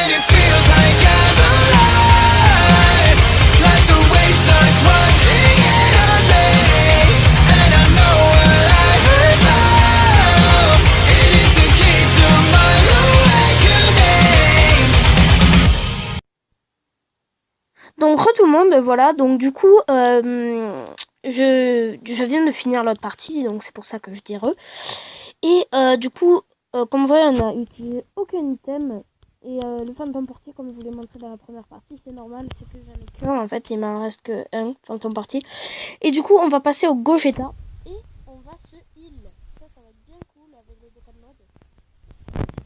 And it feels like I'm alive, like the waves are crashing in on me. And I know what I have found, it is the key to my awakening. Donc re tout le monde, voilà, donc du coup je viens de finir l'autre partie, donc c'est pour ça que je dis re. Et du coup, comme vous voyez, on n'a utilisé aucun item. Et le fantôme portier, comme je vous l'ai montré dans la première partie, c'est normal, c'est que j'en ai qu'un. En fait, il m'en reste que un fantôme portier. Et du coup, on va passer au Gogeta. Et on va se heal. Ça va être bien cool avec le Dokkan mode.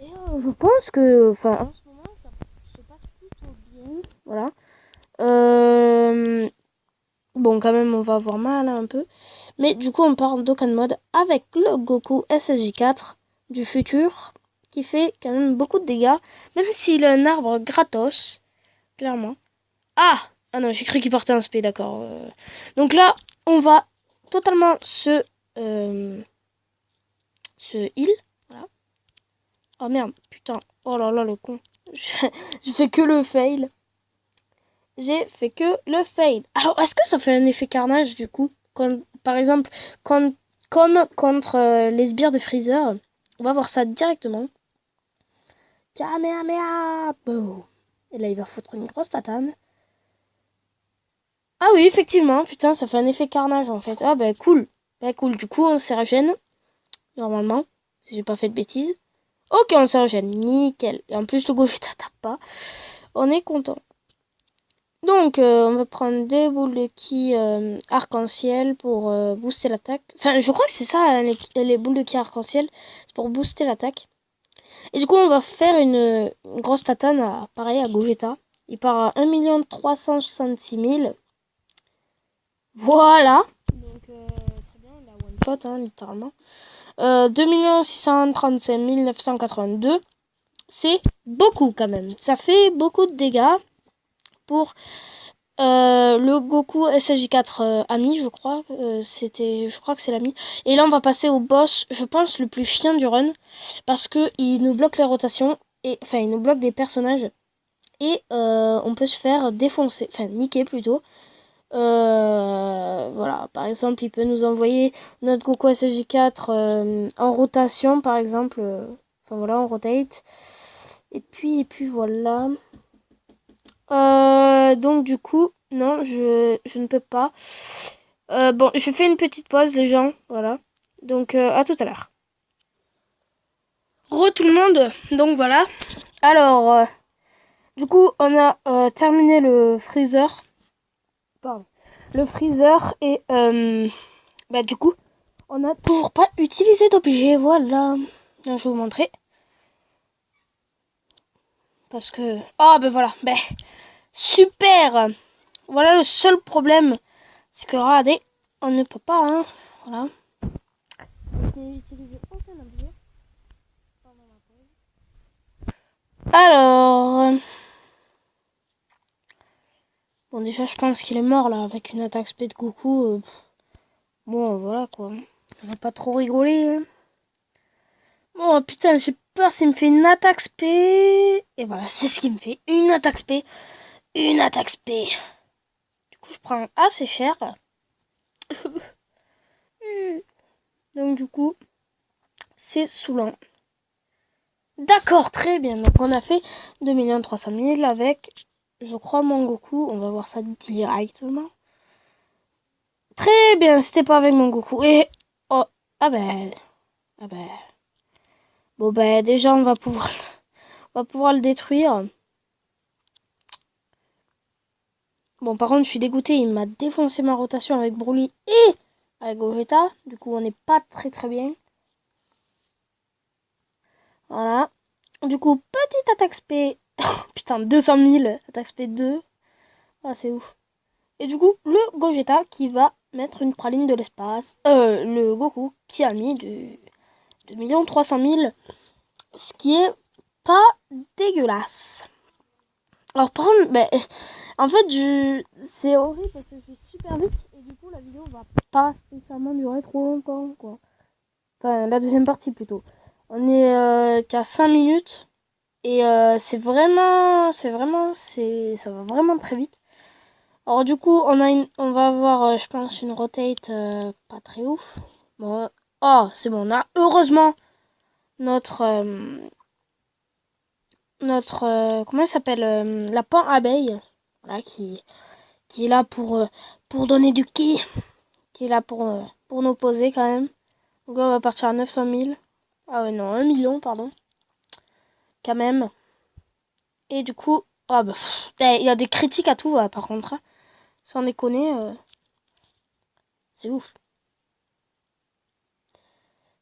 Et je pense que, enfin, en ce moment, ça se passe plutôt bien. Voilà. Bon, quand même, on va avoir mal un peu. Mais du coup, on part en Dokkan mode avec le Goku SSJ4 du futur, qui fait quand même beaucoup de dégâts, même s'il a un arbre gratos, clairement. Ah non, j'ai cru qu'il portait un spé, d'accord. Donc là, on va totalement se heal. Voilà. Oh merde, putain. Oh là là, le con. Je fais que le fail. J'ai fait que le fail. Alors, est-ce que ça fait un effet carnage, du coup par exemple, comme contre les sbires de Freezer, on va voir ça directement. Kamehameha. Boum. Et là, il va foutre une grosse tatane. Ah oui, effectivement, putain, ça fait un effet carnage, en fait. Ah bah cool. Bah cool, du coup, on se régène. Normalement, si j'ai pas fait de bêtises. Ok, on se régène, nickel. Et en plus, le Gogeta tape pas. On est content. Donc, on va prendre des boules de ki arc-en-ciel pour booster l'attaque. Enfin, je crois que c'est ça, les boules de ki arc-en-ciel. C'est pour booster l'attaque. Et du coup, on va faire une grosse tatane, pareil, à Gogeta. Il part à 1 366 000. Voilà. Donc, très bien, la one shot, hein, littéralement. 2 635 982. C'est beaucoup, quand même. Ça fait beaucoup de dégâts pour le Goku SSJ4 ami, je crois. Je crois que c'est l'ami. Et là, on va passer au boss, je pense, le plus chiant du run. Parce que il nous bloque les rotations. Enfin, il nous bloque des personnages. Et on peut se faire défoncer. Enfin, niquer plutôt. Voilà, par exemple, il peut nous envoyer notre Goku SSJ4 en rotation, par exemple. Enfin, voilà, on rotate. Et puis voilà. Donc du coup, non, je ne peux pas. Bon, je fais une petite pause, les gens. Voilà. Donc, à tout à l'heure. Tout le monde. Donc voilà. Alors, du coup, on a terminé le freezer. Pardon. Le freezer et bah du coup, on n'a toujours pas utilisé d'objet. Voilà. Donc, je vais vous montrer. Parce que... Ah, ben voilà. Ben, super. Voilà le seul problème. C'est que, regardez, on ne peut pas, hein. Voilà. Alors... Bon, déjà, je pense qu'il est mort, là, avec une attaque spé de Goku. Bon, voilà, quoi. On va pas trop rigoler, hein. Bon, putain, j'ai peur, s'il me fait une attaque spé. Et voilà, c'est ce qu'il me fait. Une attaque spé. Une attaque spé. Du coup, je prends assez cher, là. Donc, du coup, c'est saoulant. D'accord, très bien. Donc, on a fait 2 300 000 avec, je crois, mon Goku. On va voir ça directement. Très bien, c'était pas avec mon Goku. Et... Oh, ah ben... Ah ben... Bon, ben, déjà, on va pouvoir le détruire. Bon, par contre, je suis dégoûtée. Il m'a défoncé ma rotation avec Broly et avec Gogeta. Du coup, on n'est pas très très bien. Voilà. Du coup, petite attaque spé. Putain, 200 000. Attaque spé 2. Ah, c'est ouf. Et du coup, le Gogeta qui va mettre une praline de l'espace. Le Goku qui a mis du 2 300 000. Ce qui est pas dégueulasse. Alors, par contre, ben, en fait, c'est horrible parce que je suis super vite. Et du coup, la vidéo va pas spécialement durer trop longtemps, quoi. Enfin, la deuxième partie plutôt. On est qu'à 5 minutes. Et ça va vraiment très vite. Alors du coup, on va avoir, je pense, une rotate pas très ouf. Bon, oh, c'est bon, on a heureusement notre, comment elle s'appelle, la pan abeille, voilà, qui est là pour donner du ki, qui est là pour nous poser quand même. Donc là, on va partir à 900 000. Ah ouais, non, 1 million, pardon. Quand même. Et du coup, ah bah, il y a des critiques à tout, par contre. Hein. Sans déconner, c'est ouf.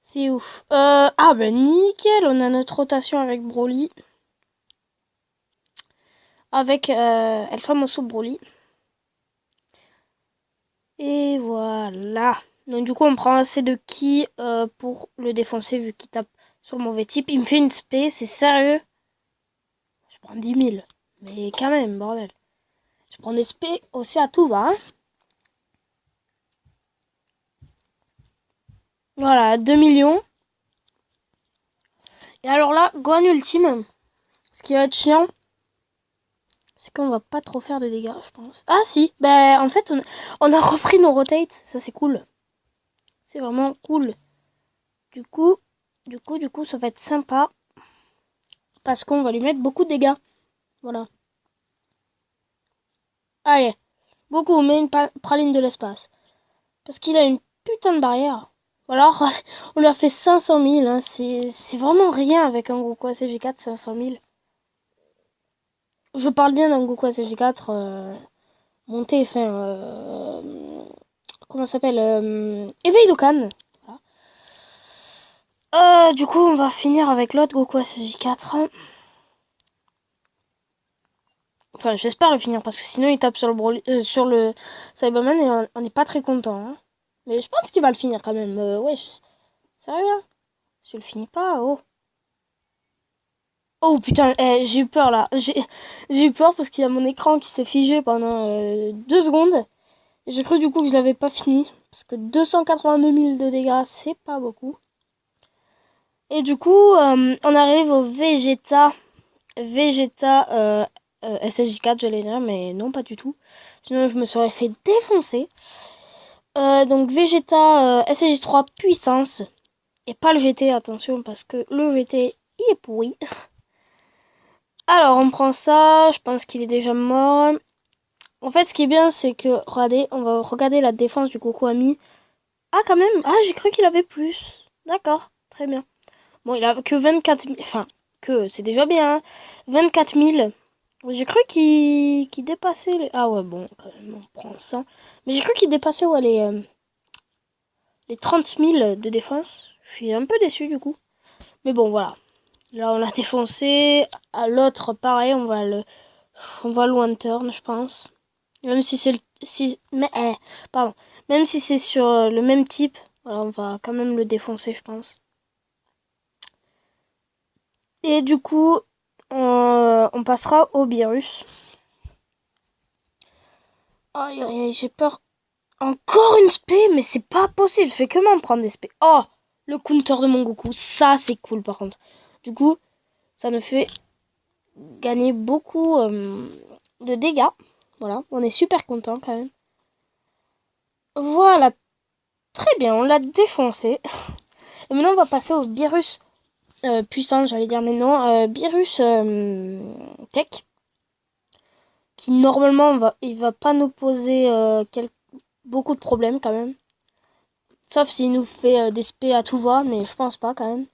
C'est ouf. Ah bah nickel, on a notre rotation avec Broly. Avec El Famoso Broly. Et voilà. Donc du coup, on prend assez de ki pour le défoncer vu qu'il tape sur le mauvais type. Il me fait une spé, c'est sérieux. Je prends 10 000. Mais quand même, bordel. Je prends des spé aussi à tout va. Hein. Voilà, 2 millions. Et alors là, Gohan ultime. Ce qui va être chiant, c'est qu'on va pas trop faire de dégâts, je pense. Ah si, bah en fait, on a repris nos rotates. Ça, c'est cool. C'est vraiment cool. Du coup, ça va être sympa. Parce qu'on va lui mettre beaucoup de dégâts. Voilà. Allez, Goku, met une praline de l'espace. Parce qu'il a une putain de barrière. Alors, on lui a fait 500 000. Hein. C'est vraiment rien avec un Goku ACG4, 500 000. Je parle bien d'un Goku ACG4 monté, enfin... comment ça s'appelle Éveil Dokkan. Voilà. Du coup, on va finir avec l'autre Goku ACG4. Enfin, j'espère le finir parce que sinon il tape sur le Cyberman et on n'est pas très content. Hein. Mais je pense qu'il va le finir quand même. Wesh. Sérieux là? Si je le finis pas, oh. Oh putain, j'ai eu peur là. J'ai eu peur parce qu'il y a mon écran qui s'est figé pendant 2 secondes. J'ai cru du coup que je l'avais pas fini. Parce que 282 000 de dégâts, c'est pas beaucoup. Et du coup, on arrive au Vegeta. Vegeta SSJ4, j'allais dire, mais non, pas du tout. Sinon, je me serais fait défoncer. Donc, Vegeta SSJ3 puissance. Et pas le GT, attention, parce que le GT, il est pourri. Alors, on prend ça. Je pense qu'il est déjà mort. En fait, ce qui est bien, c'est que, regardez, on va regarder la défense du Goku Ami. Ah, quand même. Ah, j'ai cru qu'il avait plus. D'accord, très bien. Bon, il a que 24 000. Enfin, c'est déjà bien. Hein. 24 000. J'ai cru qu'il dépassait les... Ah ouais, bon, quand même, on prend ça. Mais j'ai cru qu'il dépassait ouais, les 30 000 de défense. Je suis un peu déçu du coup. Mais bon, voilà. Là, on l'a défoncé. À l'autre, pareil, on va le one turn, je pense. Même si c'est pardon. Même si c'est sur le même type, voilà, on va quand même le défoncer, je pense. Et du coup, on passera au virus. Aïe, aïe, aïe, j'ai peur. Encore une spé, mais c'est pas possible. Je fais que m'en prendre des spé. Oh, le counter de mon Goku. Ça, c'est cool, par contre. Du coup, ça nous fait gagner beaucoup de dégâts. Voilà, on est super content quand même. Voilà, très bien, on l'a défoncé. Et maintenant, on va passer au virus puissant, j'allais dire, mais non, virus tech. Qui normalement, il va pas nous poser beaucoup de problèmes quand même. Sauf s'il nous fait des spé à tout va, mais je pense pas quand même.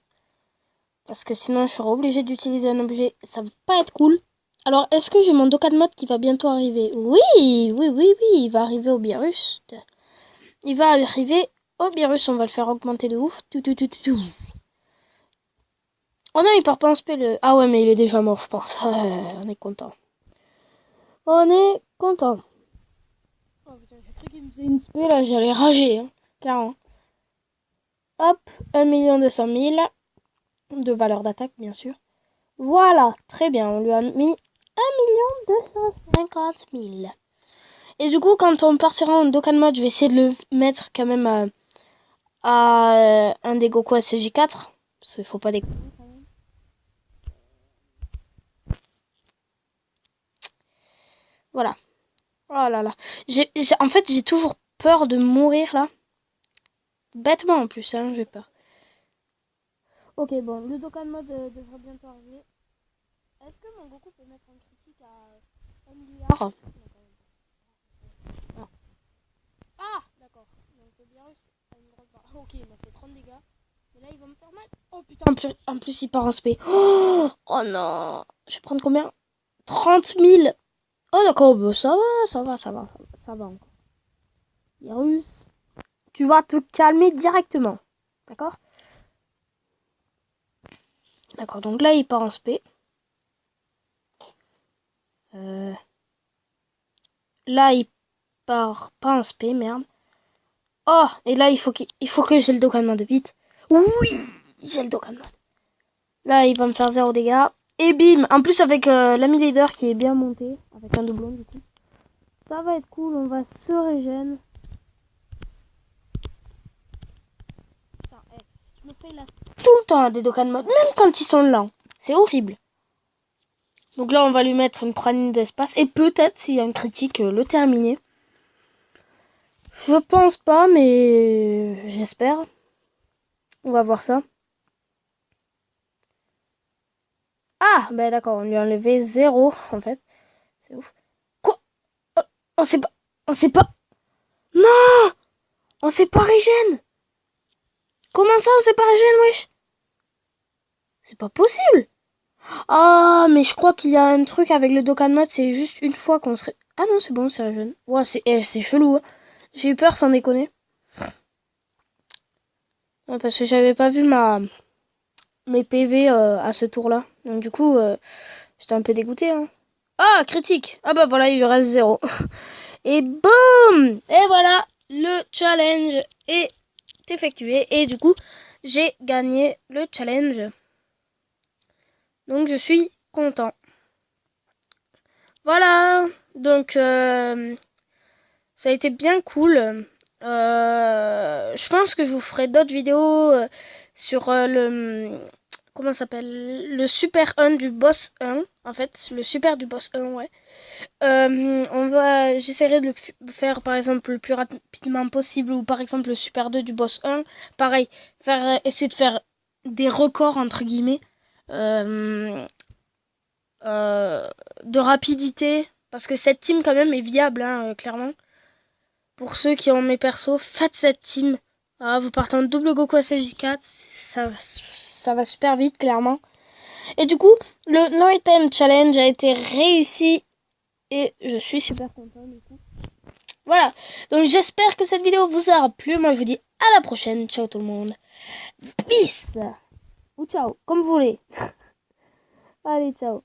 Parce que sinon je serai obligée d'utiliser un objet. Ça va pas être cool. Alors est-ce que j'ai mon Dokkan Mode qui va bientôt arriver? Oui, oui, oui, oui, il va arriver au Beerus. Il va arriver au Beerus, on va le faire augmenter de ouf. Tout. Oh non, il part pas en spé le... Ah ouais, mais il est déjà mort, je pense. On est content. On est content. Oh putain, j'ai cru qu'il me faisait une spé, là, j'allais rager, hein. Clairement. Hop, 1 200 000 de valeur d'attaque, bien sûr. Voilà, très bien, on lui a mis 1 250 000. Et du coup, quand on partira en Dokkan Mode, je vais essayer de le mettre quand même à un des Goku ACJ4. Parce qu'il faut pas déconner quand même. Voilà. Oh là là. En fait, j'ai toujours peur de mourir là. Bêtement en plus, hein, j'ai peur. Ok, bon, le Dokkan mode devrait bientôt arriver. Est-ce que mon Goku peut mettre un critique à 1 milliard? Non. Ah, d'accord. Donc le virus a une grosse barre. Ok, il m'a fait 30 dégâts. Mais là, il va me faire mal. Oh putain, en plus il part en spé. Oh non. Je vais prendre combien? 30 000. Oh d'accord, bah, ça va encore. Virus, tu vas te calmer directement. D'accord? D'accord, donc là, il part en spé. Là, il part pas en spé, merde. Oh, et là, il faut que j'ai le Dokkan de vite. Oui, j'ai le Dokkan. Là, il va me faire 0 dégâts. Et bim, en plus avec l'ami leader qui est bien monté, avec un doublon du coup. Ça va être cool, on va se régène. Putain, je me fais là tout le temps à des Dokkan mode, même quand ils sont lents. C'est horrible. Donc là, on va lui mettre une praline d'espace. Et peut-être, s'il y a une critique, le terminer. Je pense pas, mais j'espère. On va voir ça. Ah, bah d'accord, on lui a enlevé 0, en fait. C'est ouf. Quoi? On sait pas. On sait pas. Non! On sait pas régène! Comment ça, on sait pas régène, wesh? C'est pas possible! Ah, mais je crois qu'il y a un truc avec le Dokkan mode, c'est juste une fois qu'on serait... Ah non, c'est bon, c'est régène. Ouais, c'est chelou, hein. J'ai eu peur sans déconner. Ouais, parce que j'avais pas vu mes PV à ce tour-là. Donc du coup, j'étais un peu dégoûté, hein. Ah, critique! Ah bah voilà, il lui reste 0. Et boum! Et voilà, le challenge est effectué. Et du coup, j'ai gagné le challenge. Donc je suis content. Voilà. Donc ça a été bien cool. Je pense que je vous ferai d'autres vidéos sur le... Comment ça s'appelle? Le super 1 du boss 1. En fait, le super du boss 1, ouais. J'essaierai de le faire par exemple le plus rapidement possible, ou par exemple le super 2 du boss 1. Pareil, essayer de faire des records entre guillemets de rapidité, parce que cette team quand même est viable, hein, clairement. Pour ceux qui ont mes persos, faites cette team. Ah, vous partez en double Goku SJ4, ça va super vite, clairement. Et du coup, le No Item Challenge a été réussi. Et je suis super content du coup. Voilà. Donc j'espère que cette vidéo vous aura plu. Moi je vous dis à la prochaine. Ciao tout le monde. Peace. Ou ciao, comme vous voulez. Allez, ciao.